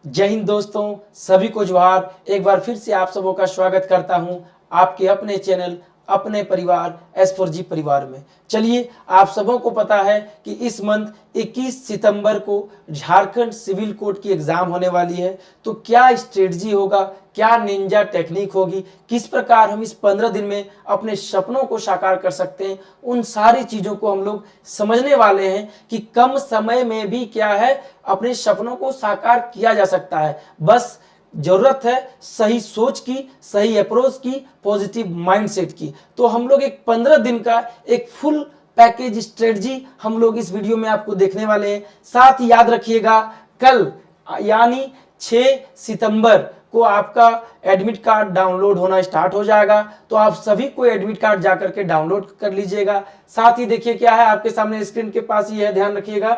जय हिंद दोस्तों, सभी को जोहार। एक बार फिर से आप सबों का स्वागत करता हूं आपके अपने चैनल अपने परिवार S4G परिवार में। चलिए, आप सबों को पता है कि इस मंथ 21 सितंबर को झारखंड सिविल कोर्ट की एग्जाम होने वाली है। तो क्या स्ट्रेटजी होगा, क्या निंजा टेक्निक होगी, किस प्रकार हम इस 15 दिन में अपने सपनों को साकार कर सकते हैं, उन सारी चीज़ों को हम लोग समझने वाले हैं कि कम समय में भी क्या है अपने सपनों को साकार किया जा सकता है। बस जरूरत है सही सोच की, सही अप्रोच की, पॉजिटिव माइंडसेट की। तो हम लोग एक 15 दिन का एक फुल पैकेज स्ट्रेटजी हम लोग इस वीडियो में आपको देखने वाले हैं। साथ ही याद रखिएगा, कल यानी 6 सितंबर को आपका एडमिट कार्ड डाउनलोड होना स्टार्ट हो जाएगा। तो आप सभी को एडमिट कार्ड जाकर के डाउनलोड कर लीजिएगा। साथ ही देखिए क्या है आपके सामने स्क्रीन के पास ही है, ध्यान रखिएगा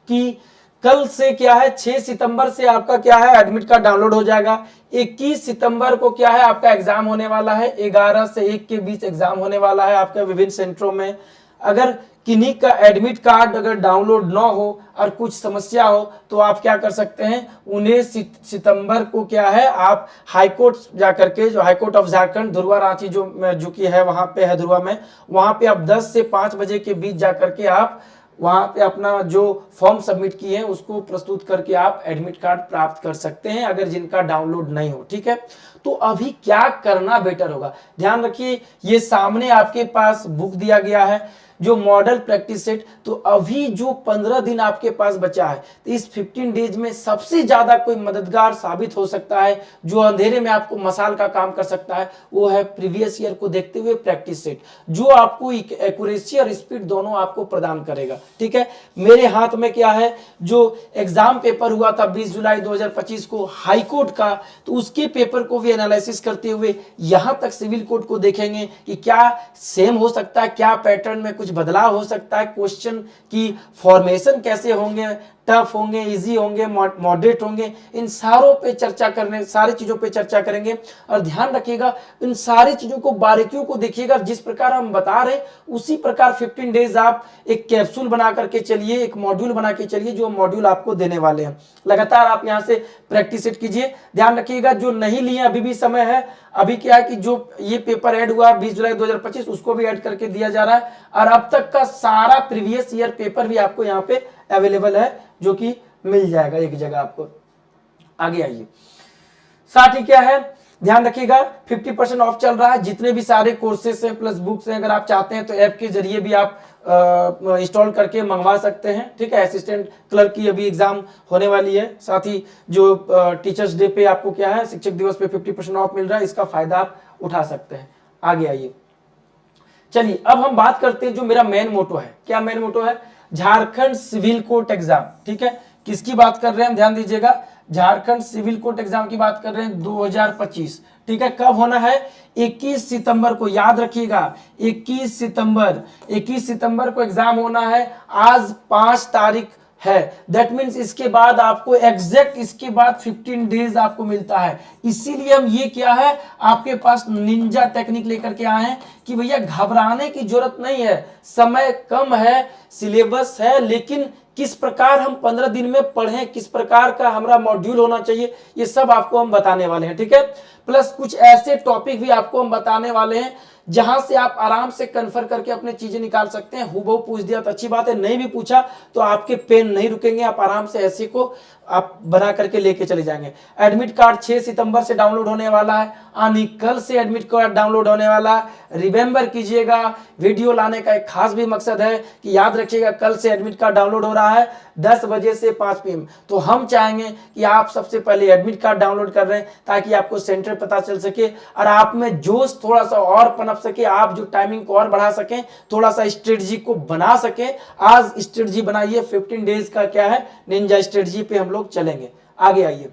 कि कल से क्या है 6 सितंबर से आपका क्या है एडमिट कार्ड डाउनलोड हो जाएगा। 21 सितंबर को क्या है आपका एग्जाम होने वाला है। 11 से 1 के बीच एग्जाम होने वाला है आपके विभिन्न सेंटरों में। अगर किन्हीं का एडमिट कार्ड अगर डाउनलोड ना हो और कुछ समस्या हो तो आप क्या कर सकते हैं, 19 सितंबर को क्या है आप हाईकोर्ट जाकर के, जो हाईकोर्ट ऑफ झारखंड धुरवा रांची जो कि है वहां पे है धुरवा में, वहां पे आप 10 से 5 बजे के बीच जाकर के आप वहां पे अपना जो फॉर्म सबमिट किए हैं उसको प्रस्तुत करके आप एडमिट कार्ड प्राप्त कर सकते हैं, अगर जिनका डाउनलोड नहीं हो। ठीक है, तो अभी क्या करना बेटर होगा, ध्यान रखिए। ये सामने आपके पास बुक दिया गया है जो मॉडल प्रैक्टिस सेट। तो अभी जो 15 दिन आपके पास बचा है, तो इस 15 डेज में सबसे ज्यादा कोई मददगार साबित हो सकता है, जो अंधेरे में आपको मसाल का काम कर सकता है, वो है प्रीवियस ईयर को देखते हुए प्रैक्टिस सेट, जो आपको एक्यूरेसी और स्पीड दोनों आपको प्रदान करेगा। ठीक है, मेरे हाथ में क्या है, जो एग्जाम पेपर हुआ था 20 जुलाई 2025 को हाई कोर्ट का, तो उसके पेपर को भी एनालिसिस करते हुए यहां तक सिविल कोर्ट को देखेंगे कि क्या सेम हो सकता है, क्या पैटर्न में कुछ बदलाव हो सकता है, क्वेश्चन की फॉर्मेशन कैसे होंगे, टफ होंगे, इजी होंगे, मॉडरेट होंगे, इन सारों पे चर्चा करने, सारी चीजों पे चर्चा करेंगे। और ध्यान रखिएगा, इन सारी चीजों को, बारीकियों को देखिएगा, जिस प्रकार हम बता रहे उसी प्रकार 15 डेज आप एक कैप्सूल बना करके चलिए, एक मॉड्यूल बना के चलिए, जो मॉड्यूल आपको देने वाले हैं। लगातार आप यहां से प्रैक्टिस सेट कीजिए। ध्यान रखिएगा, जो नहीं लिए अभी भी समय है। अभी क्या है कि जो ये पेपर ऐड हुआ 20 जुलाई 2025 उसको भी ऐड करके दिया जा रहा है, और अब तक का सारा प्रीवियस ईयर पेपर भी आपको यहाँ पे अवेलेबल है, जो कि मिल जाएगा एक जगह आपको। आगे आइए, साथ ही क्या है ध्यान रखिएगा, 50% ऑफ चल रहा है। जितने भी सारे कोर्सेस हैं प्लस बुक्स हैं, अगर आप चाहते हैं तो ऐप के जरिए भी आप इंस्टॉल करके मंगवा सकते हैं। ठीक है, असिस्टेंट क्लर्क की अभी एग्जाम होने वाली है। साथ ही जो टीचर्स डे पे आपको क्या है, शिक्षक दिवस पे 50% ऑफ मिल रहा है, इसका फायदा आप उठा सकते हैं। आगे आइए, चलिए अब हम बात करते हैं जो मेरा मेन मोटो है। क्या मेन मोटो है? Jharkhand civil court exam. ठीक है, किसकी बात कर रहे हैं हम, ध्यान दीजिएगा, झारखंड सिविल कोर्ट एग्जाम की बात कर रहे हैं 2025। ठीक है, कब होना है? 21 सितंबर को, याद रखिएगा 21 सितंबर, 21 सितंबर को एग्जाम होना है। आज 5 तारीख है, दैट मीन्स इसके बाद आपको एग्जैक्ट इसके बाद 15 डेज आपको मिलता है। इसीलिए हम ये क्या है आपके पास निंजा टेक्निक लेकर के आए हैं कि भैया घबराने की जरूरत नहीं है, समय कम है, सिलेबस है, लेकिन किस प्रकार हम 15 दिन में पढ़ें, किस प्रकार का हमारा मॉड्यूल होना चाहिए, ये सब आपको हम बताने वाले हैं। ठीक है, प्लस कुछ ऐसे टॉपिक भी आपको हम बताने वाले हैं जहां से आप आराम से कन्फर करके अपने चीजें निकाल सकते हैं। हुबहू पूछ दिया तो अच्छी बात है, नहीं भी पूछा तो आपके पेन नहीं रुकेंगे, आप आराम से ऐसे को आप बना करके लेके चले जाएंगे। एडमिट कार्ड 6 सितंबर से डाउनलोड होने वाला है, यानी कल से एडमिट कार्ड डाउनलोड होने वाला है। रिमेंबर कीजिएगा, वीडियो लाने का एक खास भी मकसद है कि याद रखिएगा कल से एडमिट कार्ड डाउनलोड हो रहा है 10 बजे से 5 PM। तो हम चाहेंगे कि आप सबसे पहले एडमिट कार्ड डाउनलोड कर रहे हैं ताकि आपको सेंटर पता चल सके और आप में जोश थोड़ा सा और पनप सके, आप जो टाइमिंग को और बढ़ा सकें, थोड़ा सा स्ट्रेटजी को बना सकें। आज स्ट्रेटजी बनाइए, 15 डेज का क्या है निंजा स्ट्रेटजी पे हम लोग चलेंगे। आगे आइए,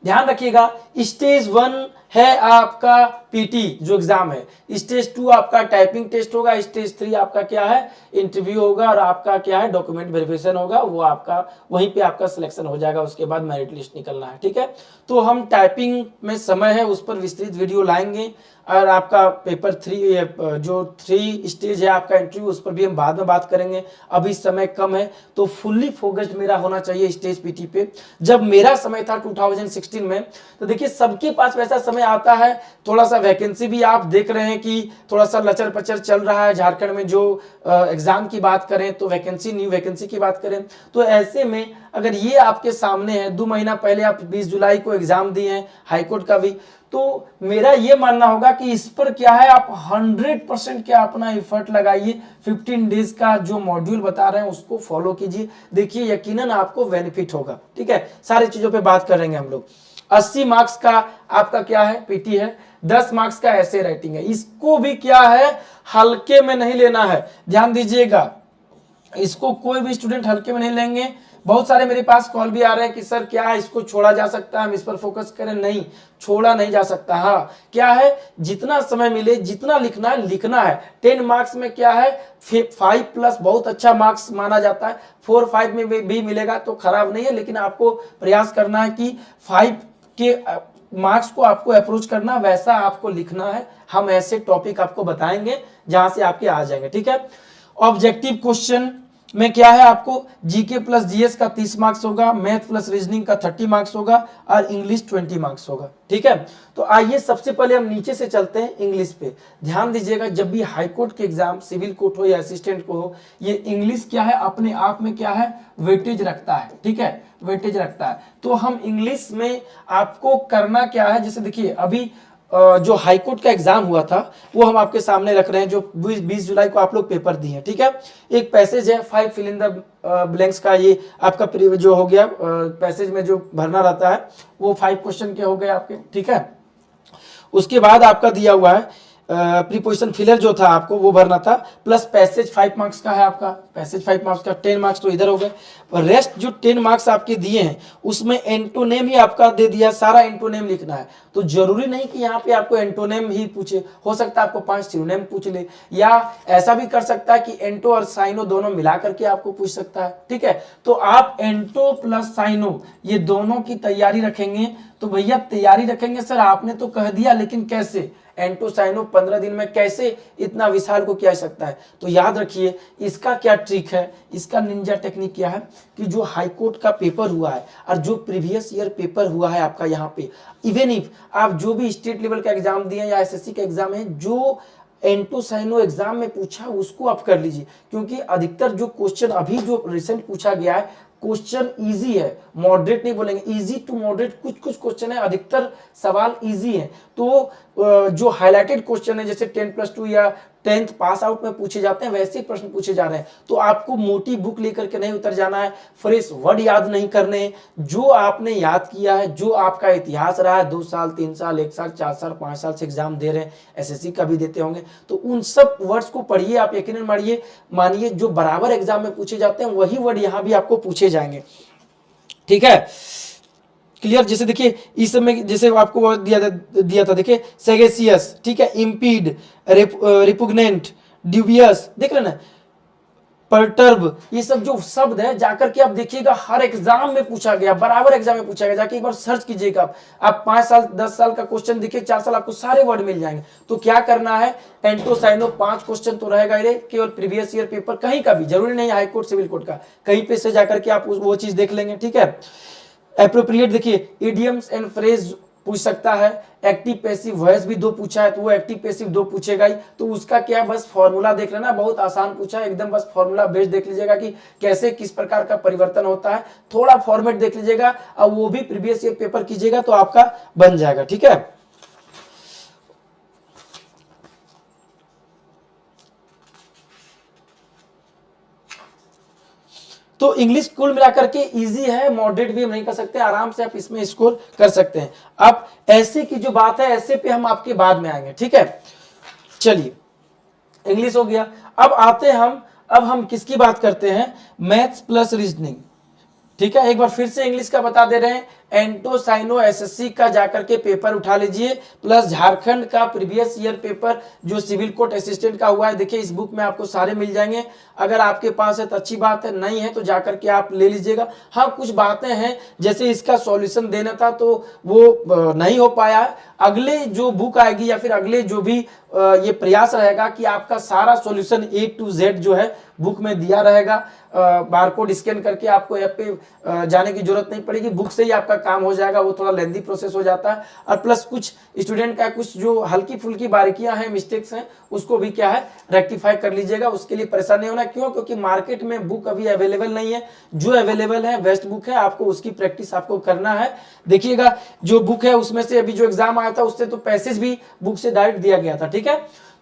ध्यान रखिएगा, स्टेज 1 है आपका पीटी जो एग्जाम है, स्टेज 2 आपका टाइपिंग टेस्ट होगा, स्टेज 3 आपका क्या है इंटरव्यू होगा, और आपका क्या है डॉक्यूमेंट वेरिफिकेशन होगा, वो आपका वहीं पे आपका सिलेक्शन हो जाएगा, उसके बाद मेरिट लिस्ट निकलना है। ठीक है, तो हम टाइपिंग में समय है उस पर विस्तृत वीडियो लाएंगे, और आपका पेपर 3 जो 3 स्टेज है आपका इंटरव्यू, उस पर भी हम बाद में बात करेंगे, अभी समय कम है तो फुल्ली फोकस्ड मेरा होना चाहिए स्टेज पीटी पे। जब मेरा समय था 2016 में, तो देखिए सबके पास वैसा समय आता है, थोड़ा सा वैकेंसी भी आप देख रहे हैं कि थोड़ा सा लचर पचर चल रहा है झारखंड में, जो एग्जाम की बात करें तो वैकेंसी न्यू वैकेंसी की बात करें, तो ऐसे में अगर ये आपके सामने है, 2 महीना पहले आप 20 जुलाई को एग्जाम दिए हैं हाईकोर्ट का भी, तो मेरा ये मानना होगा कि इस पर क्या है आप 100% क्या अपना एफर्ट लगाइए, 15 डेज का जो मॉड्यूल बता रहे हैं उसको फॉलो कीजिए, देखिए यकीनन आपको बेनिफिट होगा। ठीक है, सारी चीजों पे बात करेंगे हम लोग। 80 मार्क्स का आपका क्या है पीटी है, 10 मार्क्स का ऐसे राइटिंग है, इसको भी क्या है हल्के में नहीं लेना है, ध्यान दीजिएगा, इसको कोई भी स्टूडेंट हल्के में नहीं लेंगे। बहुत सारे मेरे पास कॉल भी आ रहे हैं कि सर क्या इसको छोड़ा जा सकता है, हम इस पर फोकस करें, नहीं छोड़ा नहीं जा सकता। हाँ क्या है, जितना समय मिले जितना लिखना है लिखना है। 10 मार्क्स में क्या है 5+ बहुत अच्छा मार्क्स माना जाता है, 4-5 में भी मिलेगा तो खराब नहीं है, लेकिन आपको प्रयास करना है कि 5 के मार्क्स को आपको अप्रोच करना, वैसा आपको लिखना है। हम ऐसे टॉपिक आपको बताएंगे जहां से आपके आ जाएंगे। ठीक है, ऑब्जेक्टिव क्वेश्चन में क्या है आपको जीके प्लस जीएस का 30 मार्क्स होगा, मैथ प्लस रीजनिंग का 30 मार्क्स होगा, और इंग्लिश 20 मार्क्स होगा। ठीक है, तो आइए सबसे पहले हम नीचे से चलते हैं इंग्लिश पे। ध्यान दीजिएगा, जब भी हाई कोर्ट के एग्जाम सिविल कोर्ट हो या असिस्टेंट को हो, ये इंग्लिश क्या है अपने आप में क्या है वेटेज रखता है। ठीक है, वेटेज रखता है। तो हम इंग्लिश में आपको करना क्या है, जैसे देखिए अभी जो हाईकोर्ट का एग्जाम हुआ था वो हम आपके सामने रख रहे हैं, जो 20 जुलाई को आप लोग पेपर दिए हैं। ठीक है, एक पैसेज है 5 फिल इन द ब्लैंक्स का, ये आपका जो हो गया पैसेज में जो भरना रहता है वो 5 क्वेश्चन के हो गए आपके। ठीक है, उसके बाद आपका दिया हुआ है प्रीपोजिशन फिलर जो था आपको वो भरना था, प्लस पैसेज 5 मार्क्स का है आपका, पैसेज 5 मार्क्स का 10 मार्क्स तो इधर हो गए। रेस्ट जो 10 मार्क्स आपके दिए हैं उसमें एंटोनेम ही आपका दे दिया, सारा एंटोनेम लिखना है। तो जरूरी नहीं कि यहाँ पे आपको एंटोनेम ही पूछे, हो सकता है आपको 5 सिनोनिम पूछ ले, या ऐसा भी कर सकता है कि एंटो और साइनो दोनों मिला करके आपको पूछ सकता है। ठीक है, तो आप एंटो प्लस साइनो ये दोनों की तैयारी रखेंगे। तो भैया तैयारी रखेंगे सर आपने तो कह दिया, लेकिन कैसे एंटो साइनो 15 दिन में कैसे इतना विशाल को किया जा सकता है? तो याद रखिए इसका क्या ट्रिक है, इसका निंजा टेक्निक क्या है कि जो हाईकोर्ट का पेपर हुआ है और जो प्रीवियस ईयर पेपर हुआ है आपका यहाँ पे, इवन इफ आप जो भी स्टेट लेवल का एग्जाम दिए या एसएससी का एग्जाम है, जो एंटो साइनो एग्जाम में पूछा उसको आप कर लीजिए, क्योंकि अधिकतर जो क्वेश्चन अभी जो रिसेंट पूछा गया है क्वेश्चन इजी है, मॉडरेट नहीं बोलेंगे, इजी टू मॉडरेट कुछ कुछ क्वेश्चन है, अधिकतर सवाल इजी है। तो जो हाईलाइटेड क्वेश्चन है जैसे 10+2 या 10th पास आउट में पूछे जाते हैं वैसे प्रश्न पूछे जा रहे हैं। तो आपको मोटी बुक लेकर के नहीं उतर जाना है, फ्रेश वर्ड याद नहीं करने, जो आपने याद किया है, जो आपका इतिहास रहा है 2 साल 3 साल 1 साल 4 साल 5 साल से एग्जाम दे रहे हैं, एसएससी का भी देते होंगे, तो उन सब वर्ड्स को पढ़िए आप, यकीनन मानिए जो बराबर एग्जाम में पूछे जाते हैं वही वर्ड यहाँ भी आपको पूछे जाएंगे। ठीक है, क्लियर? जैसे देखिए इस समय जैसे आपको दिया था देखिए सेगेसियस, ठीक है, इम्पीड, रिपुग्नेंट, ड्यूबियस, देख रहे ना, परटर्ब, ये सब जो शब्द है जाकर के आप देखिएगा हर एग्जाम में पूछा गया, बराबर एग्जाम में पूछा गया, जाके एक बार सर्च कीजिएगा आप 5 साल 10 साल का क्वेश्चन देखिए 4 साल आपको सारे वर्ड मिल जाएंगे। तो क्या करना है, एंटो साइनो 5 क्वेश्चन तो रहेगा ही, केवल प्रीवियस ईयर पेपर कहीं का भी, जरूरी नहीं हाई कोर्ट सिविल कोर्ट का, कहीं पे से जाकर के आप वो चीज देख लेंगे। ठीक है, एप्रोप्रिएट देखिए इडियम्स एंड फ्रेज पूछ सकता है, एक्टिव पैसिव वॉइस भी 2 पूछा है तो वो एक्टिव पैसिव 2 पूछेगा ही, तो उसका क्या है बस फॉर्मूला देख लेना, बहुत आसान पूछा है एकदम, बस फॉर्मूला बेस देख लीजिएगा कि कैसे किस प्रकार का परिवर्तन होता है, थोड़ा फॉर्मेट देख लीजिएगा और वो भी प्रीवियस ईयर पेपर कीजिएगा तो आपका बन जाएगा। ठीक है, तो इंग्लिश कुल मिलाकर के इजी है, मॉडरेट भी हम नहीं कर सकते, आराम से आप इसमें स्कोर कर सकते हैं। अब ऐसे की जो बात है ऐसे पे हम आपके बाद में आएंगे। ठीक है, चलिए इंग्लिश हो गया, अब आते हैं अब हम किसकी बात करते हैं, मैथ्स प्लस रीजनिंग। ठीक है, एक बार फिर से इंग्लिश का बता दे रहे हैं, एंटो साइनो एसएससी का जाकर के पेपर उठा लीजिए, प्लस झारखंड का प्रीवियस ईयर पेपर जो सिविल कोर्ट असिस्टेंट का हुआ है, देखिए इस बुक में आपको सारे मिल जाएंगे। अगर आपके पास है तो अच्छी बात है, नहीं है तो जाकर के आप ले लीजिएगा। हाँ, कुछ बातें हैं जैसे इसका सॉल्यूशन देना था तो वो नहीं हो पाया है। अगले जो बुक आएगी या फिर अगले जो भी ये प्रयास रहेगा कि आपका सारा सॉल्यूशन A to Z जो है बुक में दिया रहेगा। बारकोड स्कैन करके आपको ऐप पे जाने की जरूरत नहीं पड़ेगी, बुक से ही आपका काम हो जाएगा। वो थोड़ा लेंदी प्रोसेस हो जाता है। और प्लस कुछ स्टूडेंट का कुछ जो हल्की फुल्की बारीकियां हैं, मिस्टेक्स हैं, उसको भी क्या है रेक्टिफाई कर लीजिएगा। उसके लिए परेशान नहीं होना। क्यों? क्योंकि मार्केट में बुक अभी अवेलेबल नहीं है। जो अवेलेबल है बेस्ट बुक है, आपको उसकी प्रैक्टिस आपको करना है। देखिएगा जो बुक है उसमें से अभी जो एग्जाम आया था उससे तो पैसेज भी बुक से डायरेक्ट दिया गया था। ठीक है,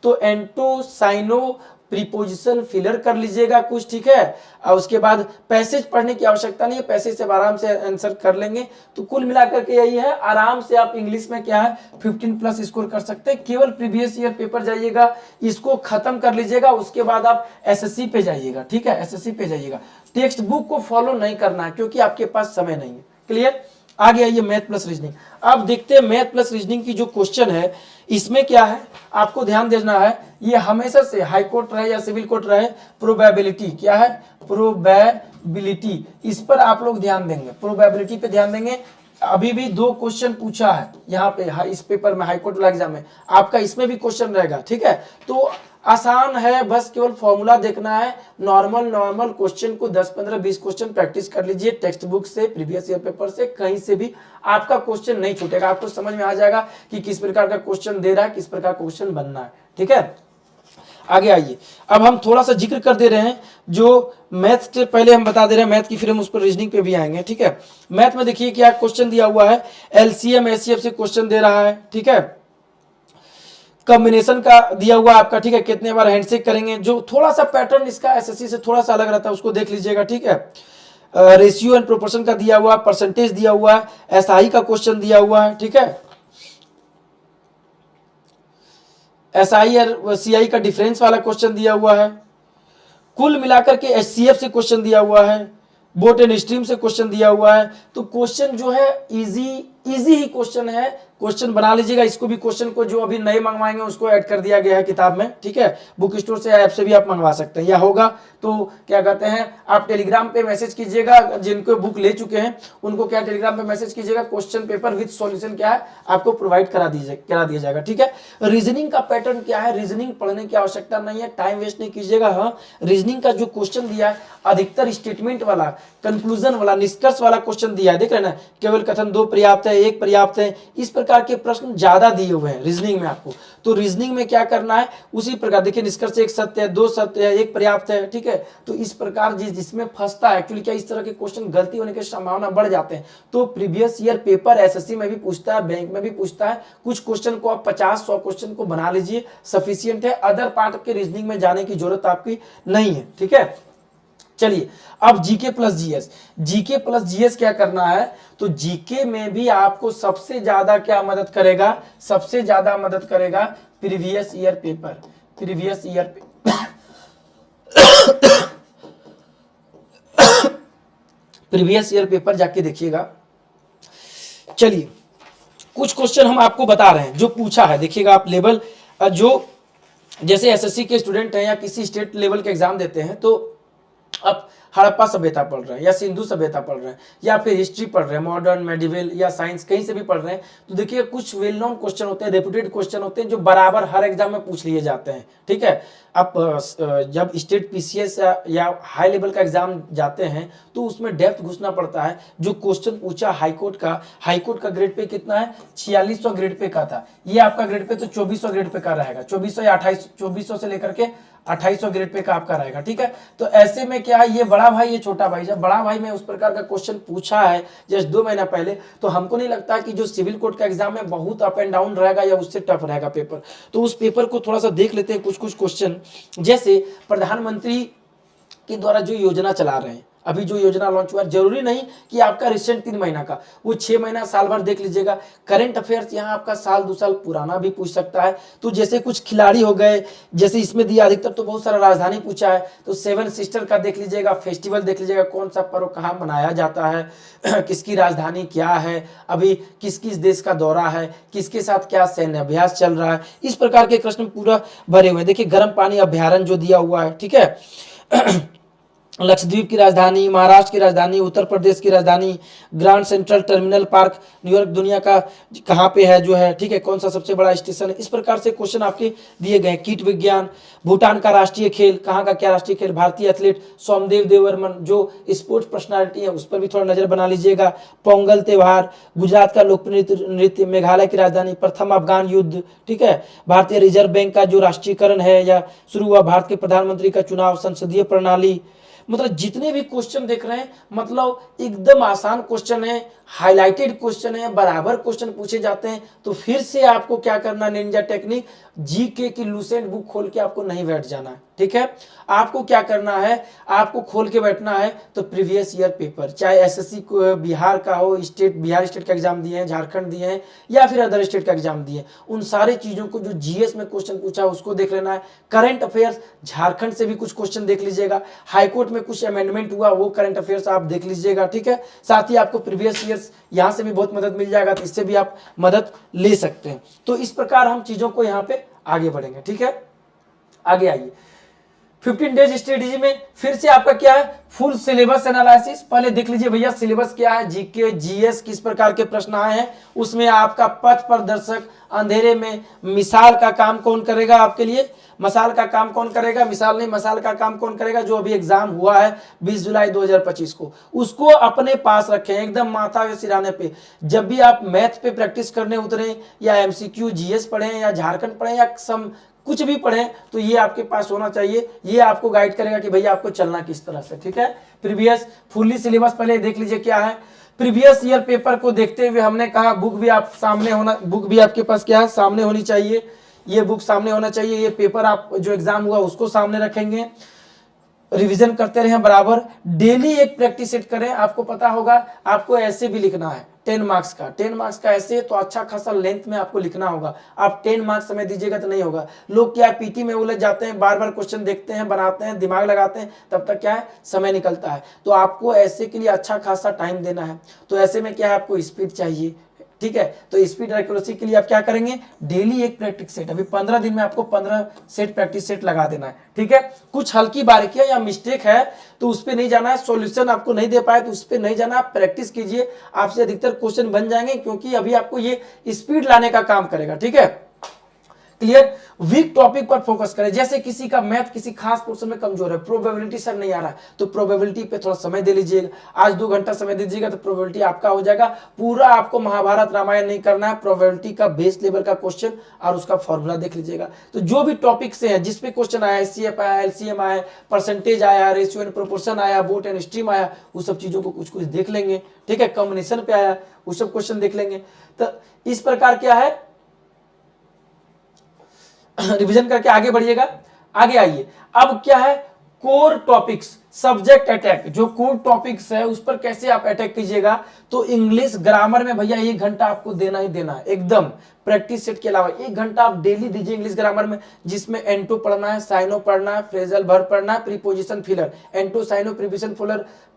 तो एंटो साइनो प्रीपोजिशन फिलर कर लीजिएगा कुछ। ठीक है, और उसके बाद पैसेज पढ़ने की आवश्यकता नहीं है, पैसेज से आराम से आंसर कर लेंगे। तो कुल मिलाकर के यही है, आराम से आप इंग्लिश में क्या है 15+ स्कोर कर सकते हैं। केवल प्रीवियस ईयर पेपर जाइएगा, इसको खत्म कर लीजिएगा, उसके बाद आप एसएससी पे जाइएगा। ठीक है, एसएससी पे जाइएगा। टेक्स्ट बुक को फॉलो नहीं करना है क्योंकि आपके पास समय नहीं है। क्लियर? आगे आइए मैथ प्लस रीजनिंग। अब देखते हैं मैथ प्लस रीजनिंग की जो क्वेश्चन है इसमें क्या है, आपको ध्यान देना है। ये हमेशा से हाई कोर्ट रहे या सिविल कोर्ट रहे, प्रोबेबिलिटी क्या है, प्रोबेबिलिटी, इस पर आप लोग ध्यान देंगे, प्रोबेबिलिटी पे ध्यान देंगे। अभी भी 2 क्वेश्चन पूछा है यहाँ पे इस पेपर में, हाई कोर्ट वाला एग्जाम में आपका इसमें भी क्वेश्चन रहेगा। ठीक है, तो आसान है, बस केवल फॉर्मूला देखना है। नॉर्मल क्वेश्चन को 10, 15, 20 क्वेश्चन प्रैक्टिस कर लीजिए टेक्स्ट बुक से, प्रीवियस ईयर पेपर से, कहीं से भी आपका क्वेश्चन नहीं छूटेगा। आपको समझ में आ जाएगा कि किस प्रकार का क्वेश्चन दे रहा है, किस प्रकार क्वेश्चन बनना है। ठीक है, आगे आइए। अब हम थोड़ा सा जिक्र कर दे रहे हैं जो मैथ से पहले हम बता दे रहे हैं मैथ की, फिर हम उस पर रीजनिंग पे भी आएंगे। ठीक है, मैथ में देखिए क्या क्वेश्चन दिया हुआ है, एलसीएम एचसीएफ से क्वेश्चन दे रहा है। ठीक है, कॉम्बिनेशन का दिया हुआ आपका। ठीक है, कितने बार हैंडशेक करेंगे, जो थोड़ा सा पैटर्न इसका एसएससी से थोड़ा सा अलग रहता है उसको देख लीजिएगा। ठीक है, रेशियो एंड प्रोपोर्शन का दिया हुआ, परसेंटेज दिया हुआ है, एसआई का क्वेश्चन दिया हुआ है। ठीक है, एसआई और सीआई का डिफरेंस वाला क्वेश्चन दिया हुआ है। कुल मिलाकर के एचसीएफ से क्वेश्चन दिया हुआ है, बोट एंड स्ट्रीम से क्वेश्चन दिया हुआ है। तो क्वेश्चन जो है इजी ही क्वेश्चन है, क्वेश्चन बना लीजिएगा। इसको भी क्वेश्चन को जो अभी नए मंगवाएंगे उसको ऐड कर दिया गया है किताब में। ठीक है, बुक स्टोर से ऐप से भी आप मंगवा सकते हैं, या होगा तो क्या कहते हैं आप टेलीग्राम पे मैसेज कीजिएगा। जिनको बुक ले चुके हैं उनको क्या टेलीग्राम पे मैसेज कीजिएगा, क्वेश्चन पेपर विद सॉल्यूशन क्या है आपको प्रोवाइड करा दिया जाएगा। ठीक है, रीजनिंग का पैटर्न क्या है, रीजनिंग पढ़ने की आवश्यकता नहीं है, टाइम वेस्ट नहीं कीजिएगा। हाँ, रीजनिंग का जो क्वेश्चन दिया है अधिकतर स्टेटमेंट वाला, कंक्लूजन वाला, निष्कर्ष वाला क्वेश्चन दिया है। देख रहे हैं ना, केवल कथन 2 पर्याप्त है, 1 पर्याप्त है, इस प्रकार के प्रश्न ज्यादा दिए हुए हैं रीजनिंग में आपको। तो रीजनिंग में क्या करना है उसी प्रकार, देखिए निष्कर्ष 1 सत्य है, 2 सत्य है, 1 पर्याप्त है। ठीक है, तो इस प्रकार जिसमें फंसता है एक्चुअली क्या, इस तरह के क्वेश्चन गलती होने की संभावना बढ़ जाते हैं। तो प्रीवियस ईयर पेपर एसएससी में भी पूछता है, बैंक में भी पूछता है। कुछ क्वेश्चन को आप 50-100 क्वेश्चन को बना लीजिए, सफिशियंट है। अदर पार्ट के रीजनिंग में जाने की जरूरत आपकी नहीं है। ठीक है, चलिए अब GK plus GS. GK plus GS क्या करना है, तो जीके में भी आपको सबसे ज्यादा क्या मदद करेगा, सबसे ज्यादा मदद करेगा previous year paper, previous year previous year paper जाके देखिएगा। चलिए कुछ क्वेश्चन हम आपको बता रहे हैं जो पूछा है। देखिएगा आप लेवल जो जैसे एसएससी के स्टूडेंट हैं या किसी स्टेट लेवल के एग्जाम देते हैं, तो आप हड़प्पा सभ्यता पढ़ रहे हैं या सिंधु सभ्यता पढ़ रहे हैं या फिर हिस्ट्री पढ़ रहे हैं, मॉडर्न, मेडिवल या साइंस, कहीं से भी पढ़ रहे हैं, तो देखिए कुछ वेल नोन क्वेश्चन होते हैं, रेप्यूटेड क्वेश्चन होते हैं जो बराबर हर एग्जाम में पूछ लिए जाते हैं। ठीक है, आप जब स्टेट पीसीएस या हाई लेवल का एग्जाम जाते हैं तो उसमें डेप्थ घुसना पड़ता है। जो क्वेश्चन पूछा हाईकोर्ट का ग्रेड पे कितना है, 4600 ग्रेड पे का था, ये आपका ग्रेड पे तो 2400 ग्रेड पे का रहेगा, 2400 या 2400 से लेकर के 2800 ग्रेड पे का आपका रहेगा। ठीक है, तो ऐसे में क्या है, ये बड़ा भाई ये छोटा भाई, जब बड़ा भाई में उस प्रकार का क्वेश्चन पूछा है जस्ट 2 महीना पहले, तो हमको नहीं लगता कि जो सिविल कोर्ट का एग्जाम में बहुत अप एंड डाउन रहेगा या उससे टफ रहेगा पेपर। तो उस पेपर को थोड़ा सा देख लेते हैं, कुछ क्वेश्चन। जैसे प्रधानमंत्री के द्वारा जो योजना चला रहे हैं, अभी जो योजना लॉन्च हुआ है, जरूरी नहीं कि आपका रिसेंट 3 महीना का, वो 6 महीना साल भर देख लीजिएगा। करंट अफेयर्स यहाँ आपका साल 2 साल पुराना भी पूछ सकता है। तो जैसे कुछ खिलाड़ी हो गए, जैसे इसमें दिया अधिकतर तो बहुत सारा राजधानी पूछा है, तो 7 सिस्टर का देख लीजिएगा, फेस्टिवल देख लीजिएगा, कौन सा पर्व कहाँ मनाया जाता है, किसकी राजधानी क्या है, अभी किस किस देश का दौरा है, किसके साथ क्या सैन्य अभ्यास चल रहा है, इस प्रकार के प्रश्न पूरा भरे हुए हैं। देखिए गर्म पानी अभ्यारण्य जो दिया हुआ है, ठीक है। लक्षद्वीप की राजधानी, महाराष्ट्र की राजधानी, उत्तर प्रदेश की राजधानी, grand central terminal park, New York दुनिया का कहाँ पे है जो है, ठीक है, कौन सा सबसे बड़ा स्टेशन है, इस प्रकार से क्वेश्चन आपके दिए गए हैं। कीट विज्ञान, भूटान का राष्ट्रीय खेल, कहाँ का क्या राष्ट्रीय खेल, भारतीय एथलीट सोमदेव देववर्मन जो स्पोर्ट्स पर्सनालिटी है उस पर भी थोड़ा नजर बना लीजिएगा। पोंगल त्योहार, गुजरात का लोकप्रिय नृत्य, मेघालय की राजधानी, प्रथम अफगान युद्ध, ठीक है, भारतीय रिजर्व बैंक का जो राष्ट्रीयकरण है या शुरू हुआ, भारत के प्रधानमंत्री का चुनाव, संसदीय प्रणाली, मतलब जितने भी क्वेश्चन देख रहे हैं मतलब एकदम आसान क्वेश्चन है, हाईलाइटेड क्वेश्चन है, बराबर क्वेश्चन पूछे जाते हैं। तो फिर से आपको क्या करना, निंजा टेक्निक जीके की लूसेंट बुक खोल के आपको नहीं बैठ जाना है, ठीक है। आपको क्या करना है, आपको खोल के बैठना है तो प्रीवियस ईयर पेपर, चाहे एसएससी बिहार का हो, स्टेट बिहार स्टेट का एग्जाम दिए हैं, झारखंड दिए हैं या फिर अदर स्टेट का एग्जाम दिए हैं, उन सारी चीजों को जो जीएस में क्वेश्चन पूछा है उसको देख लेना है। करंट अफेयर्स झारखंड से भी कुछ क्वेश्चन देख लीजिएगा, हाईकोर्ट में कुछ अमेंडमेंट हुआ वो करंट अफेयर्स आप देख लीजिएगा, ठीक है। साथ ही आपको प्रीवियस ईयर्स यहाँ से भी बहुत मदद मिल जाएगा, तो इससे भी आप मदद ले सकते हैं। तो इस प्रकार हम चीजों को यहाँ पे आगे बढ़ेंगे, ठीक है। आगे आइए, 15 डेज स्ट्रेटेजी में फिर से आपका क्या है, फुल सिलेबस एनालिसिस। पहले देख लीजिए भैया सिलेबस क्या है, जीके जीएस किस प्रकार के प्रश्न आए हैं, उसमें आपका पथ प्रदर्शक, अंधेरे में मिसाल का काम कौन करेगा आपके लिए, मसाल का काम कौन करेगा, मिसाल नहीं मसाल का काम कौन करेगा, जो अभी एग्जाम हुआ है 20 जुलाई 2025 को, उसको अपने पास रखें एकदम माथा के सिराने पे। जब भी आप मैथ पे प्रैक्टिस करने उतरे या एमसीक्यू जीएस पढ़ें या झारखंड पढ़ें या सम कुछ भी पढ़ें, तो ये आपके पास होना चाहिए, ये आपको गाइड करेगा कि भैया आपको चलना किस तरह से, ठीक है। प्रीवियस फुल्ली सिलेबस पहले देख लीजिए क्या है। प्रीवियस ईयर पेपर को देखते हुए हमने कहा बुक भी आप सामने होना, बुक भी आपके पास क्या है, सामने होनी चाहिए, ये बुक सामने होना चाहिए, ये पेपर आप जो एग्जाम हुआ उसको सामने रखेंगे, रिवीजन करते रहें बराबर, डेली एक प्रैक्टिस सेट करें। आपको पता होगा आपको ऐसे भी लिखना है 10 मार्क्स का, 10 मार्क्स का ऐसे तो अच्छा खासा लेंथ में आपको लिखना होगा। आप 10 मार्क्स समय दीजिएगा तो नहीं होगा। लोग क्या पीटी में उलझ जाते हैं, बार बार क्वेश्चन देखते हैं, बनाते हैं, दिमाग लगाते हैं, तब तक क्या है समय निकलता है। तो आपको ऐसे के लिए अच्छा खासा टाइम देना है। तो ऐसे में क्या है, आपको स्पीड चाहिए, ठीक है। तो स्पीड एक्यूरेसी के लिए आप क्या करेंगे, डेली एक प्रैक्टिस सेट, अभी 15 दिन में आपको 15 सेट प्रैक्टिस सेट लगा देना है, ठीक है। कुछ हल्की बारीकियां या मिस्टेक है तो उस पर नहीं जाना है, सॉल्यूशन आपको नहीं दे पाए तो उस पर नहीं जाना, आप प्रैक्टिस कीजिए, आपसे अधिकतर क्वेश्चन बन जाएंगे, क्योंकि अभी आपको ये स्पीड लाने का काम करेगा, ठीक है। क्लियर, वीक टॉपिक पर फोकस करें। जैसे किसी का मैथ किसी खास पोर्शन में कमजोर है, प्रोबेबिलिटी सर नहीं आ रहा है, तो प्रोबेबिलिटी पे थोड़ा समय दे लीजिएगा, आज 2 घंटा समय दीजिएगा तो प्रोबेबिलिटी आपका हो जाएगा। पूरा आपको महाभारत रामायण नहीं करना है, प्रोबेबिलिटी का बेस लेवल का क्वेश्चन और उसका फॉर्मूला देख लीजिएगा। तो जो भी टॉपिक से है, जिसपे क्वेश्चन आया, एचसीएफ आया, एलसीएम आया, परसेंटेज आया, रेशियो एंड प्रोपोर्शन आया, बोट एंड स्ट्रीम आया, उस सब चीजों को कुछ कुछ देख लेंगे, ठीक है। कॉम्बिनेशन पे आया वो सब क्वेश्चन देख लेंगे। तो इस प्रकार क्या है, रिवीजन करके आगे बढ़िएगा। आगे आइए, अब क्या है, कोर टॉपिक्स, सब्जेक्ट अटैक। जो कोर टॉपिक्स है उस पर कैसे आप अटैक कीजिएगा, तो इंग्लिश ग्रामर में भैया 1 घंटा आपको देना ही देना है, एकदम प्रैक्टिस सेट के अलावा 1 घंटा आप डेली दीजिए इंग्लिश ग्रामर में, जिसमें एंटो पढ़ना है, साइनो पढ़ना है, फ्रेजल वर्ब पढ़ना है, preposition filler, antonym synonym preposition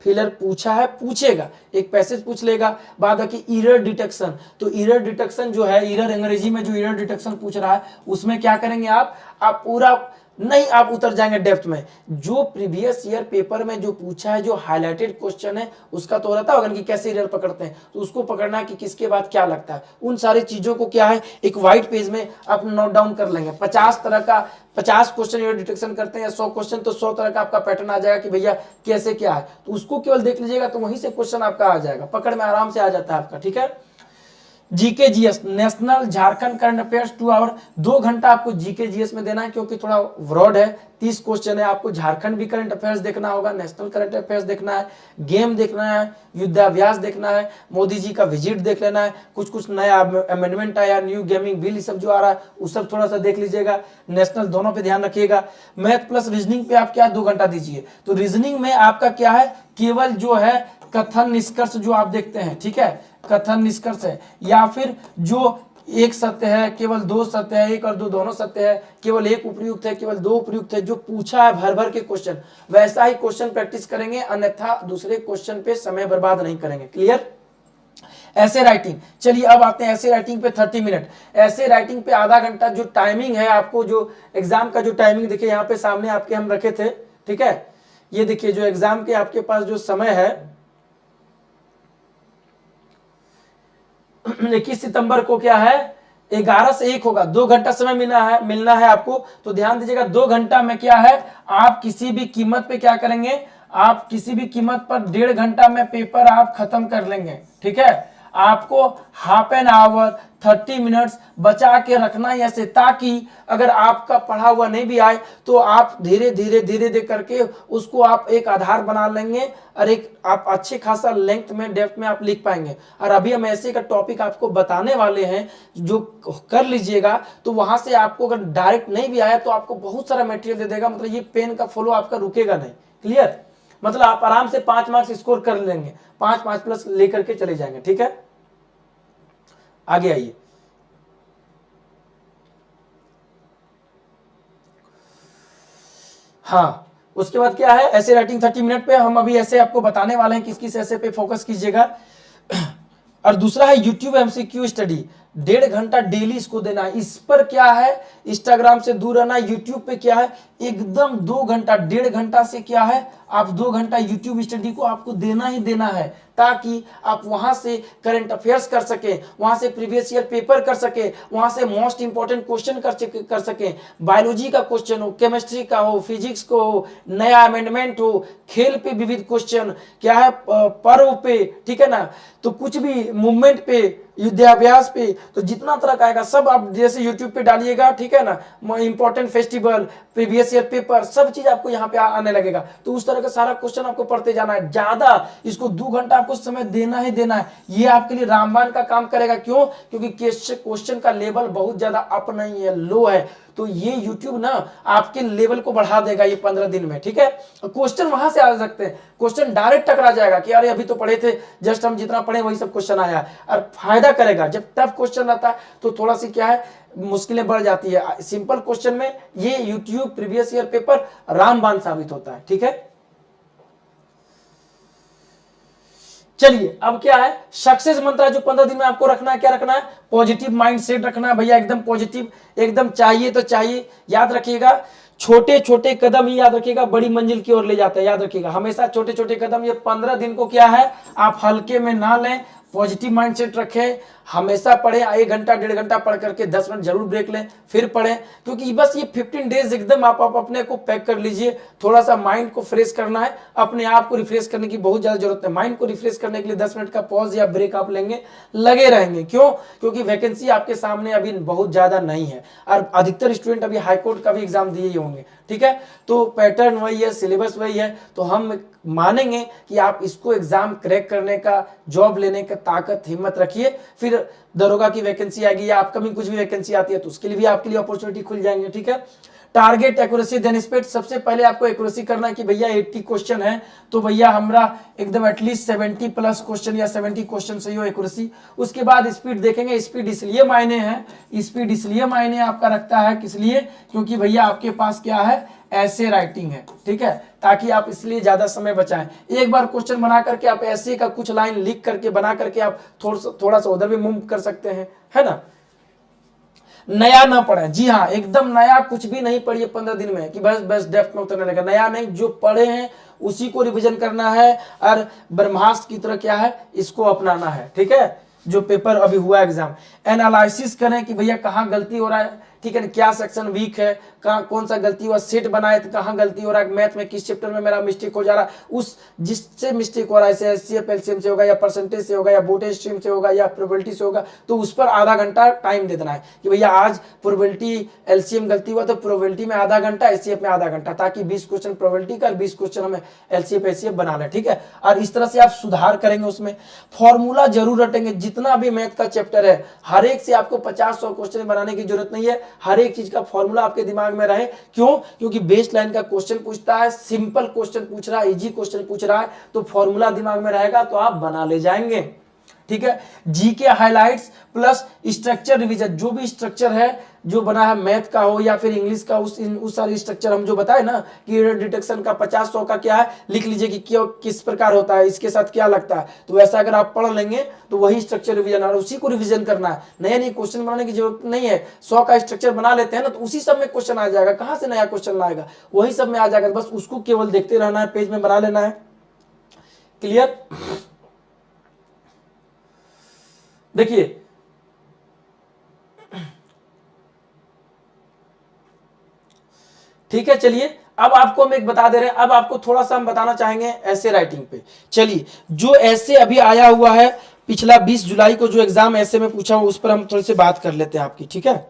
filler पूछा है, पूछेगा, एक पैसेज पूछ लेगा। बाद बाकी इरर डिटेक्शन, तो इरर डिटेक्शन जो है, इरर अंग्रेजी में जो इरर डिटेक्शन पूछ रहा है उसमें क्या करेंगे आप पूरा नहीं, आप उतर जाएंगे डेप्थ में। जो प्रीवियस ईयर पेपर में जो पूछा है, जो हाईलाइटेड क्वेश्चन है, उसका तो रहता होगा कि कैसे एरर पकड़ते हैं, तो उसको पकड़ना है कि किसके बाद क्या लगता है। उन सारी चीजों को क्या है, एक व्हाइट पेज में आप नोट डाउन कर लेंगे। 50 तरह का 50 क्वेश्चन एरर डिटेक्शन करते हैं या 100 क्वेश्चन, तो 100 तरह का आपका पैटर्न आ जाएगा कि भैया कैसे क्या है, तो उसको केवल देख लीजिएगा, तो वहीं से क्वेश्चन आपका आ जाएगा, पकड़ में आराम से आ जाता है आपका, ठीक है। GK GS national Jharkhand current affairs 2 hour, 2 घंटा आपको जीके जीएस में देना है क्योंकि थोड़ा ब्रॉड है, 30 क्वेश्चन है। आपको झारखंड भी करंट अफेयर्स देखना होगा, नेशनल करंट अफेयर्स देखना है, गेम देखना है, युद्धाभ्यास देखना है, मोदी जी का विजिट देख लेना है, कुछ कुछ नया अमेंडमेंट आया, न्यू गेमिंग बिल सब जो आ रहा है वो सब थोड़ा सा देख लीजिएगा। नेशनल दोनों पे ध्यान रखिएगा। मैथ प्लस रीजनिंग पे आप क्या 2 घंटा दीजिए। तो रीजनिंग में आपका क्या है, केवल जो है कथन निष्कर्ष जो आप देखते हैं, ठीक है, कथन निष्कर्ष है, या फिर जो एक सत्य है, केवल 2 सत्य है, 1 और 2 दोनों सत्य है, केवल 1 उपयुक्त है, केवल 2 उपयुक्त है, जो पूछा है भर भर के क्वेश्चन वैसा ही क्वेश्चन प्रैक्टिस करेंगे, अन्यथा दूसरे क्वेश्चन पे समय बर्बाद नहीं करेंगे। क्लियर। ऐसे राइटिंग, चलिए अब आते हैं ऐसे राइटिंग पे 30 मिनट। ऐसे राइटिंग पे आधा घंटा जो टाइमिंग है, आपको जो एग्जाम का जो टाइमिंग देखिए यहाँ पे सामने आपके हम रखे थे, ठीक है, ये देखिए जो एग्जाम के आपके पास जो समय है 21 सितंबर को क्या है 11 से 1 होगा, 2 घंटा समय मिलना है आपको। तो ध्यान दीजिएगा 2 घंटा में क्या है, आप किसी भी कीमत पे क्या करेंगे, आप किसी भी कीमत पर 1.5 घंटा में पेपर आप खत्म कर लेंगे, ठीक है। आपको हाफ एन आवर 30 मिनट्स बचा के रखना है ऐसे, ताकि अगर आपका पढ़ा हुआ नहीं भी आए तो आप धीरे धीरे करके उसको आप एक आधार बना लेंगे और एक आप अच्छे खासा लेंथ में डेप्थ में आप लिख पाएंगे। और अभी हम ऐसे का टॉपिक आपको बताने वाले हैं जो कर लीजिएगा, तो वहां से आपको अगर डायरेक्ट नहीं भी आया तो आपको बहुत सारा मटेरियल दे देगा, मतलब ये पेन का फ्लो आपका रुकेगा नहीं। क्लियर, मतलब आप आराम से 5 मार्क्स स्कोर कर लेंगे, 5 प्लस लेकर के चले जाएंगे, ठीक है। आगे आइए, हाँ उसके बाद क्या है, ऐसे राइटिंग 30 मिनट पे हम अभी ऐसे आपको बताने वाले हैं, किस किस ऐसे पे फोकस कीजिएगा। और दूसरा है यूट्यूब एमसीक्यू स्टडी, 1.5 घंटा डेली इसको देना है। इस पर क्या है, इंस्टाग्राम से दूर रहना। यूट्यूब पे क्या है, एकदम 2 घंटा 1.5 घंटा से क्या है, आप 2 घंटा यूट्यूब स्टडी को आपको देना ही देना है, ताकि आप वहां से करंट अफेयर्स कर सके, वहां से प्रीवियस ईयर पेपर कर सके, वहां से मोस्ट इंपॉर्टेंट क्वेश्चन कर सके। बायोलॉजी का क्वेश्चन हो, केमिस्ट्री का हो, फिजिक्स को हो, नया अमेंडमेंट हो, खेल पे विविध क्वेश्चन क्या है, पर्व पे, ठीक है ना, तो कुछ भी मूवमेंट पे, युद्धाभ्यास पे, तो जितना तरह का आएगा सब आप जैसे यूट्यूब पे डालिएगा, ठीक है ना, important festival, previous year paper, सब चीज आपको यहाँ पे आने लगेगा। तो उस तरह का सारा क्वेश्चन आपको पढ़ते जाना है, ज्यादा इसको 2 घंटा आपको समय देना ही देना है। ये आपके लिए रामबाण का काम करेगा। क्यों? क्योंकि क्वेश्चन का लेवल बहुत ज्यादा अप नहीं है, लो है। तो ये YouTube ना आपके लेवल को बढ़ा देगा ये 15 दिन में, ठीक है। क्वेश्चन वहां से आ सकते हैं, क्वेश्चन डायरेक्ट टकरा जाएगा कि अरे अभी तो पढ़े थे, जस्ट हम जितना पढ़े वही सब क्वेश्चन आया, और फायदा करेगा। जब टफ क्वेश्चन आता है तो थोड़ा सी क्या है, मुश्किलें बढ़ जाती है। सिंपल क्वेश्चन में ये यूट्यूब प्रीवियस ईयर पेपर रामबाण साबित होता है, ठीक है। चलिए अब क्या है, सक्सेस मंत्र जो 15 दिन में आपको रखना है, क्या रखना है, पॉजिटिव माइंड सेट रखना है भैया, एकदम पॉजिटिव, एकदम चाहिए तो चाहिए। याद रखिएगा छोटे छोटे कदम ही याद रखिएगा बड़ी मंजिल की ओर ले जाते हैं। याद रखिएगा हमेशा छोटे छोटे कदम। ये 15 दिन को क्या है, आप हल्के में ना लें, पॉजिटिव माइंडसेट रखें, हमेशा पढ़ें। 1 घंटा 1.5 घंटा पढ़ करके 10 मिनट जरूर ब्रेक लें, फिर पढ़ें। क्योंकि बस ये 15 डेज एकदम आप अपने को पैक कर लीजिए। थोड़ा सा माइंड को फ्रेश करना है, अपने आप को रिफ्रेश करने की बहुत ज्यादा जरूरत है। माइंड को रिफ्रेश करने के लिए 10 मिनट का पॉज या ब्रेक आप लेंगे, लगे रहेंगे। क्यों? क्योंकि वैकेंसी आपके सामने अभी बहुत ज्यादा नहीं है, और अधिकतर स्टूडेंट अभी हाईकोर्ट का भी एग्जाम दिए ही होंगे, ठीक है। तो पैटर्न वही है, सिलेबस वही है। तो हम मानेंगे कि आप इसको एग्जाम क्रैक करने का, जॉब लेने का ताकत हिम्मत रखिए। फिर दरोगा की वैकेंसी आएगी या अपकमिंग कुछ भी वैकेंसी आती है तो उसके लिए भी आपके लिए अपॉर्चुनिटी खुल जाएंगे, ठीक है। टारगेट एक्यूरेसी देन स्पीड, सबसे पहले आपको एक्यूरेसी करना है कि भैया 80 क्वेश्चन है तो भैया हमारा एकदम एटलीस्ट 70 प्लस क्वेश्चन या 70 क्वेश्चन सही हो एक्यूरेसी। उसके बाद स्पीड देखेंगे। स्पीड इसलिए मायने है, स्पीड इसलिए मायने आपका रखता है, किस लिए, क्योंकि भैया आपके पास क्या है, ऐसे राइटिंग है, ठीक है, ताकि आप इसलिए ज्यादा समय बचाएं। एक बार क्वेश्चन बना करके आप ऐसे का कुछ लाइन लिख करके बना करके आप थोड़ा सा उधर भी मूव कर सकते हैं, है ना। नया ना पढ़े, जी हाँ, एकदम नया कुछ भी नहीं पढ़िए 15 दिन में कि बस डेप्थ में उतरने लगा। नया नहीं, जो पढ़े हैं उसी को रिवीजन करना है, और ब्रह्मास्त्र की तरह क्या है, इसको अपनाना है, ठीक है। जो पेपर अभी हुआ एग्जाम, एनालिसिस करें कि भैया कहाँ गलती हो रहा है, ठीक है ना, क्या सेक्शन वीक है, कहाँ कौन सा गलती हुआ, सेट बनाए तो कहाँ गलती हो रहा है, मैथ में किस चैप्टर में मेरा मिस्टेक हो जा रहा है, उस जिससे मिस्टेक हो रहा है, जैसे एचसीएफ एलसीएम से होगा या परसेंटेज से होगा या बोटे स्ट्रीम से होगा या प्रोबेबिलिटी से होगा, तो उस पर आधा घंटा टाइम दे देना है कि भैया आज प्रोबेबिलिटी एलसीएम गलती हुआ तो प्रोबेबिलिटी में आधा घंटा, एचसीएफ में आधा घंटा, ताकि 20 क्वेश्चन प्रोबेबिलिटी का 20 क्वेश्चन हमें एलसीएफ एचसीएफ बना लें। ठीक है, और इस तरह से आप सुधार करेंगे, उसमें फॉर्मूला जरूर रटेंगे। जितना भी मैथ का चैप्टर है हर एक से आपको 50-100 क्वेश्चन बनाने की जरूरत नहीं है, हर एक चीज का फॉर्मूला आपके दिमाग में रहे। क्यों? क्योंकि बेस लाइन का क्वेश्चन पूछता है, सिंपल क्वेश्चन पूछ रहा है, इजी क्वेश्चन पूछ रहा है, तो फॉर्मूला दिमाग में रहेगा तो आप बना ले जाएंगे। ठीक है, जी के हाइलाइट्स प्लस स्ट्रक्चर रिवीजन, जो भी स्ट्रक्चर है जो बना है मैथ का हो या फिर इंग्लिश का, उस सारे स्ट्रक्चर हम जो बताए ना कि एरर डिटेक्शन का 50-100 का क्या है, लिख लीजिए कि क्यों किस प्रकार होता है, इसके साथ क्या लगता है, तो वैसा अगर आप पढ़ लेंगे तो वही स्ट्रक्चर रिवीजन, और उसी को रिवीजन करना है, नया नया क्वेश्चन बनाने की जरूरत नहीं है। 100 का स्ट्रक्चर बना लेते हैं ना तो उसी सब में क्वेश्चन आ जाएगा, कहां से नया क्वेश्चन लाएगा, वही सब में आ जाएगा, बस उसको केवल देखते रहना है, पेज में बना लेना है। क्लियर? देखिए ठीक है, चलिए अब आपको हम एक बता दे रहे हैं, अब आपको थोड़ा सा हम बताना चाहेंगे ऐसे राइटिंग पे। चलिए, जो ऐसे अभी आया हुआ है पिछला 20 जुलाई को जो एग्जाम ऐसे में पूछा हुआ, उस पर हम थोड़ी सी बात कर लेते हैं आपकी। ठीक है,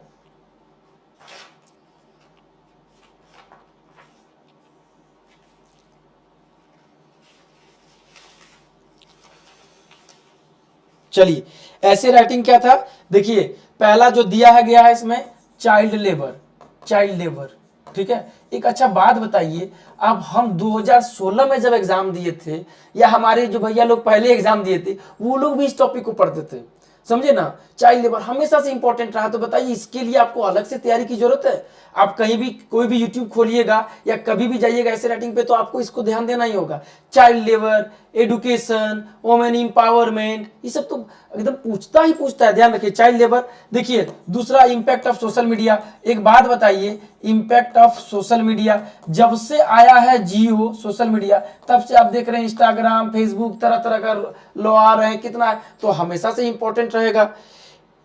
चलिए ऐसे राइटिंग क्या था, देखिए पहला जो दिया है गया है इसमें चाइल्ड लेबर, चाइल्ड लेबर। ठीक है, एक अच्छा बात बताइए, अब हम 2016 में जब एग्जाम दिए थे, या हमारे जो भैया लोग पहले एग्जाम दिए थे वो लोग भी इस टॉपिक को पढ़ते थे, समझे ना, चाइल्ड लेबर हमेशा से इंपॉर्टेंट रहा। तो बताइए इसके लिए आपको अलग से तैयारी की जरूरत है? आप कहीं भी कोई भी यूट्यूब खोलिएगा या कभी भी जाइएगा ऐसे राइटिंग पे तो आपको इसको ध्यान देना ही होगा। Child labour, education, women empowerment, ये सब तो एकदम पूछता ही पूछता है, ध्यान रखिए। चाइल्ड लेबर, देखिए दूसरा इंपैक्ट ऑफ सोशल मीडिया। एक बात बताइए, इंपैक्ट ऑफ सोशल मीडिया जब से आया है जियो सोशल मीडिया, तब से आप देख रहे हैं इंस्टाग्राम फेसबुक तरह तरह का लो आ रहे हैं, कितना है, तो हमेशा से इंपॉर्टेंट रहेगा।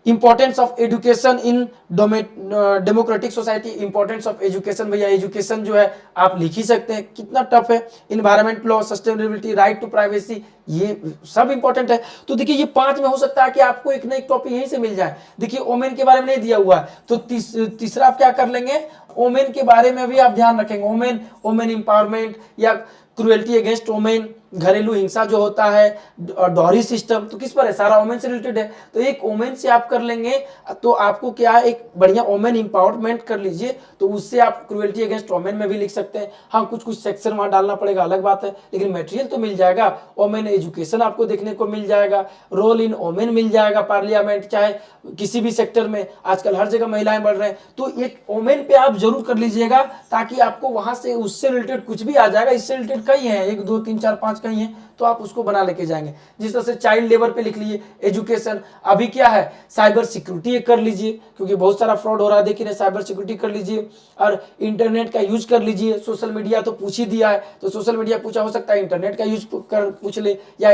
Importance of education in democratic society, importance of education, भैया एजुकेशन जो है आप लिख ही सकते हैं, कितना टफ है। Environment law, sustainability, right to privacy, ये सब इंपॉर्टेंट है। तो देखिए ये 5 में हो सकता है कि आपको एक ना एक टॉपिक यहीं से मिल जाए। देखिए ओमेन के बारे में नहीं दिया हुआ है, तो तीसरा आप क्या कर लेंगे, ओमेन के बारे में भी आप ध्यान रखेंगे, ओमेन, ओमेन एम्पावरमेंट या क्रुएल्टी अगेंस्ट वोमेन, घरेलू हिंसा जो होता है, डॉरी सिस्टम, तो किस पर है, सारा वोमेन से रिलेटेड है। तो एक वोमेन से आप कर लेंगे तो आपको क्या है, एक बढ़िया वोमेन एम्पावरमेंट कर लीजिए, तो उससे आप क्रुएल्टी अगेंस्ट वोमेन में भी लिख सकते हैं। हाँ कुछ कुछ सेक्शन वहां डालना पड़ेगा, अलग बात है, लेकिन मटेरियल तो मिल जाएगा। वोमेन एजुकेशन आपको देखने को मिल जाएगा, रोल इन वोमेन मिल जाएगा, पार्लियामेंट चाहे किसी भी सेक्टर में, आजकल हर जगह महिलाएं बढ़ रहे हैं, तो एक वोमेन पे आप जरूर कर लीजिएगा, ताकि आपको वहां से उससे रिलेटेड कुछ भी आ जाएगा। इससे रिलेटेड कई हैं, 1 2 3 4 5 कई हैं, तो आप उसको बना लेके जाएंगे। जिस तरह से चाइल्ड लेबर पे लिख लीजिए, एजुकेशन, अभी क्या है साइबर सिक्योरिटी कर लीजिए, क्योंकि बहुत सारा फ्रॉड हो रहा है, देखिए साइबर सिक्योरिटी कर लीजिए, और इंटरनेट का यूज कर लीजिए। सोशल मीडिया तो पूछ ही दिया है, तो सोशल मीडिया पूछा, हो सकता है इंटरनेट का यूज कर पूछ ले, या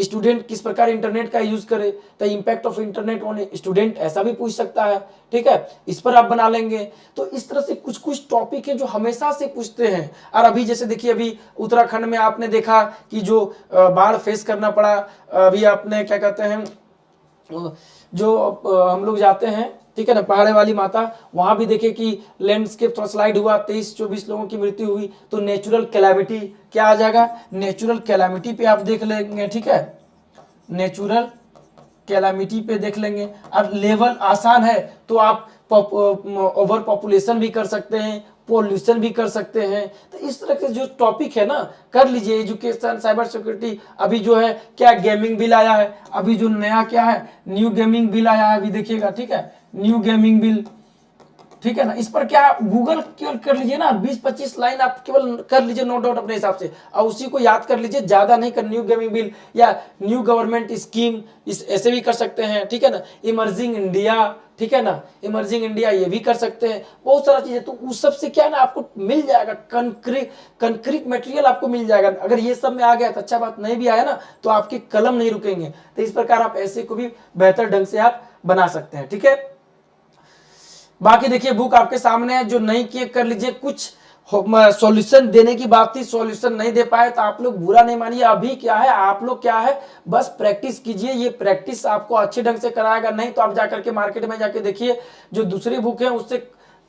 स्टूडेंट किस प्रकार इंटरनेट का यूज करे, तो impact of internet on student, ऐसा भी पूछ सकता है। ठीक है, इस पर आप बना लेंगे। तो इस तरह से कुछ कुछ टॉपिक है जो हमेशा से पूछते हैं। और अभी जैसे देखिए, अभी उत्तराखंड में आपने देखा कि जो बाढ़ फेस करना पड़ा, अभी आपने क्या कहते हैं, जो हम लोग जाते हैं, ठीक है ना, पहाड़े वाली माता, वहां भी देखे कि लैंडस्केप थोड़ा स्लाइड हुआ, 23-24 लोगों की मृत्यु हुई। तो नेचुरल कैलामिटी क्या आ जाएगा, नेचुरल कैलामिटी पे आप देख लेंगे। ठीक है, नेचुरल कैलामिटी पे देख लेंगे। अब लेवल आसान है तो आप ओवर पॉपुलेशन भी कर सकते हैं, पॉल्यूशन भी कर सकते हैं। तो इस तरह के जो टॉपिक है ना, कर लीजिए। एजुकेशन, साइबर सिक्योरिटी, अभी जो है क्या गेमिंग बिल आया है, अभी जो नया क्या है, न्यू गेमिंग बिल आया है, अभी देखिएगा। ठीक है, न्यू गेमिंग बिल, ठीक है ना, इस पर क्या गूगल केवल कर लीजिए ना, 20-25 लाइन आप केवल कर लीजिए, नो डाउट अपने हिसाब से, और उसी को याद कर लीजिए, ज्यादा नहीं कर। न्यू गेमिंग बिल या न्यू गवर्नमेंट स्कीम, इस ऐसे भी कर सकते हैं। ठीक है ना, इमर्जिंग इंडिया, ठीक है ना, इमर्जिंग इंडिया ये भी कर सकते हैं, बहुत सारा चीजें। तो उस सब से क्या है ना, आपको मिल जाएगा कंक्रीट मटेरियल आपको मिल जाएगा। अगर ये सब में आ गया तो अच्छा बात, नहीं भी आया ना तो आपके कलम नहीं रुकेंगे। तो इस प्रकार आप ऐसे को भी बेहतर ढंग से आप बना सकते हैं। ठीक है, बाकी देखिए बुक आपके सामने है, जो नहीं किए कर लीजिए। कुछ सॉल्यूशन देने की बात थी, सॉल्यूशन नहीं दे पाए तो आप लोग बुरा नहीं मानिए। अभी क्या है, आप लोग क्या है, बस प्रैक्टिस कीजिए। ये प्रैक्टिस आपको अच्छे ढंग से कराएगा। नहीं तो आप जाकर के मार्केट में जाके देखिए, जो दूसरी बुक है उससे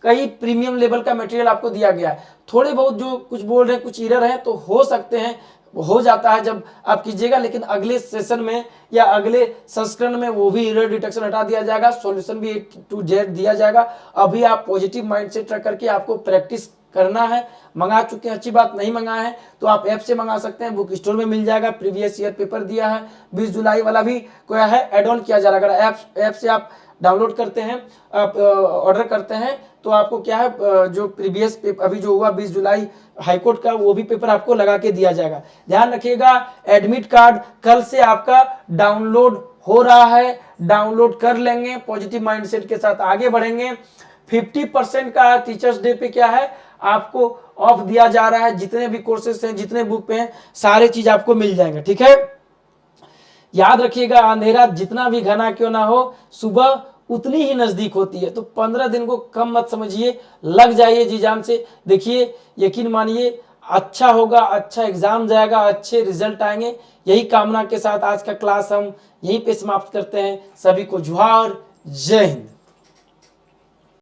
कई प्रीमियम लेवल का मटेरियल आपको दिया गया है। थोड़े बहुत जो कुछ बोल रहे हैं, कुछ एरर है तो हो सकते हैं, हो जाता है जब आप कीजिएगा, लेकिन अगले सेशन में या अगले संस्करण में वो भी एरर डिटेक्शन हटा दिया जाएगा, सॉल्यूशन भी A to Z दिया जाएगा। अभी आप पॉजिटिव माइंडसेट रख करके आपको प्रैक्टिस करना है। मंगा चुके हैं, अच्छी बात। नहीं मंगाए हैं तो आप ऐप से मंगा सकते हैं, बुक स्टोर में मिल जाएगा। प्रीवियस ईयर पेपर दिया है, 20 जुलाई वाला भी क्या है एड ऑन किया जा रहा है। अगर ऐप से आप डाउनलोड करते हैं, आप ऑर्डर करते हैं तो आपको क्या है, जो प्रीवियस पेपर अभी जो हुआ 20 जुलाई हाईकोर्ट का, वो भी पेपर आपको लगा के दिया जाएगा। ध्यान रखिएगा, एडमिट कार्ड कल से आपका डाउनलोड हो रहा है, डाउनलोड कर लेंगे। पॉजिटिव माइंडसेट के साथ आगे बढ़ेंगे। 50% का टीचर्स डे पे क्या है, आपको ऑफ दिया जा रहा है। जितने भी कोर्सेस हैं, जितने बुक पे हैं, सारे चीज आपको मिल जाएंगे। ठीक है, याद रखिएगा, अंधेरा जितना भी घना क्यों ना हो, सुबह उतनी ही नजदीक होती है। तो 15 दिन को कम मत समझिए, लग जाइए जी जान से। देखिए, यकीन मानिए, अच्छा होगा, अच्छा एग्जाम जाएगा, अच्छे रिजल्ट आएंगे। यही कामना के साथ आज का क्लास हम यहीं पे समाप्त करते हैं। सभी को जोहार, जय हिंद।